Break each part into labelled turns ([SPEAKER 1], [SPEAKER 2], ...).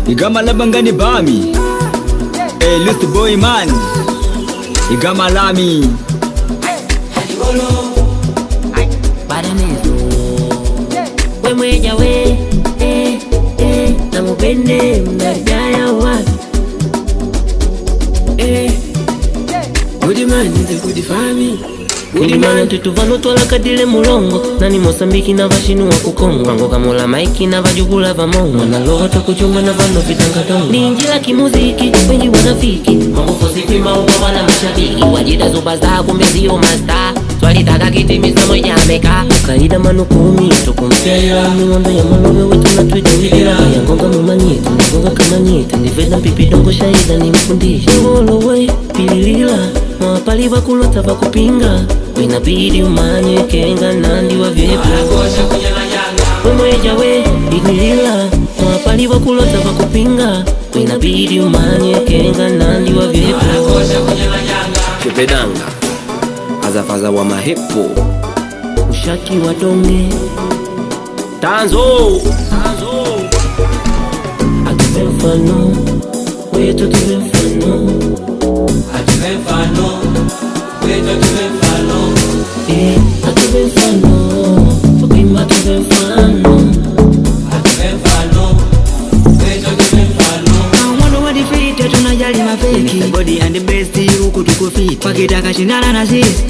[SPEAKER 1] igama labangani bami Lust boy man igama lami
[SPEAKER 2] Badanezo we mweja we na mupende mnajaya wapi Good man good family Good man tutuvano twala kadile mulongo Nani Mosambiki na vashinu wa kukongo Ngo kamula maiki na vajugula vamongo Na loho takuchunga na vano vitangatongo Ni njila kimuziki, wengi wanafiki Mambo fositi maunga wala mashabiki Wajida zuba za kumbezio masta Twalitaka kitimiza moja meka Kaida manukumi, tukumpia ilami Wanda ya malowe wetu na tweet wikira Ya ngonga mumanyeti, ngonga kamanyeti Niveda pipi dongo shaida ni mfundishi Ngolowe, pililila Mwapali wakulota wakupinga Winabidi umanye kenga nandi wa vyepo we mweja we ikwilila Mwapali wakulota wakupinga Winabidi umanye kenga nandi wa vyepo
[SPEAKER 3] Kipedanga Azafaza wa mahepo
[SPEAKER 2] Ushaki wa donge
[SPEAKER 3] Tanzo
[SPEAKER 2] Atupe mfano Wetu tupe mfano
[SPEAKER 4] Atupe mfano Wetu atupe mfano
[SPEAKER 2] Atupe mfano Tukimba tupe mfano
[SPEAKER 4] Atupe mfano Wetu atupe mfano
[SPEAKER 5] Mwana wa defeat tunajali mafeki Mr. Body and the best huku tuko fit Wakitaka shindana na sisi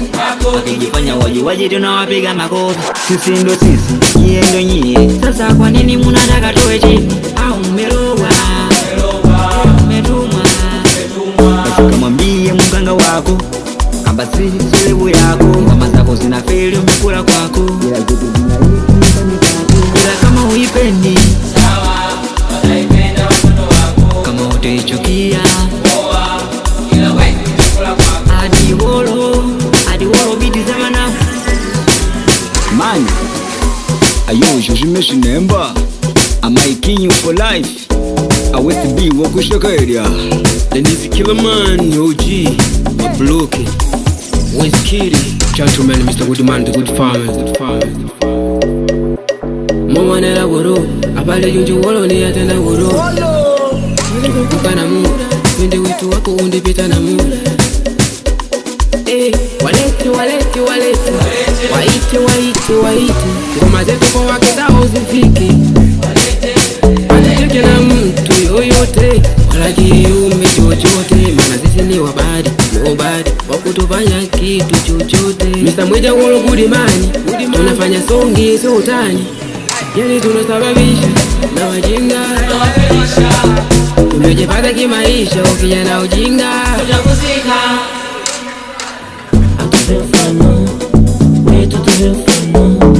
[SPEAKER 5] wakijifanya wajuwaji tunawapiga makofi Sisi ndo sisi, nyie ndo nyie Sasa kwa nini munataka tuwe chini Au mmerogwa Mmetumwa Basi kamwambie mganga wako Kamba sisi levu yako Kama zako zina feli umekula kwako Ila kama huipendi
[SPEAKER 4] Sawa, wataipenda watoto wako
[SPEAKER 5] Kama utaichukia
[SPEAKER 4] Ila we, kula kwako
[SPEAKER 5] Adi wolo biti zamana
[SPEAKER 1] man ayo shoshimeshi shinemba am I king you for life I west be wakushakarya
[SPEAKER 3] Denise Killerman OG Mabloke West Kitty Gentleman Mr. Goodman the good farmer Mama nela woro Abale junju wolo ni atenda woro Tukukuka na muda Wende witu wako undipita na muda Walete Waite Ngoma zetu kwa wake zao zifiki Wanacheke na mtu yoyote Wala kiume chochote Mana sisi ni wabadi, nobody Wakutufanya kitu chochote Mr. Mweja wolo good man Tunafanya songi sio utani Yani tunasababisha na wajinga Tumejipata kimaisha ukija na ujinga
[SPEAKER 2] Atupe mfano Wetu tupe mfano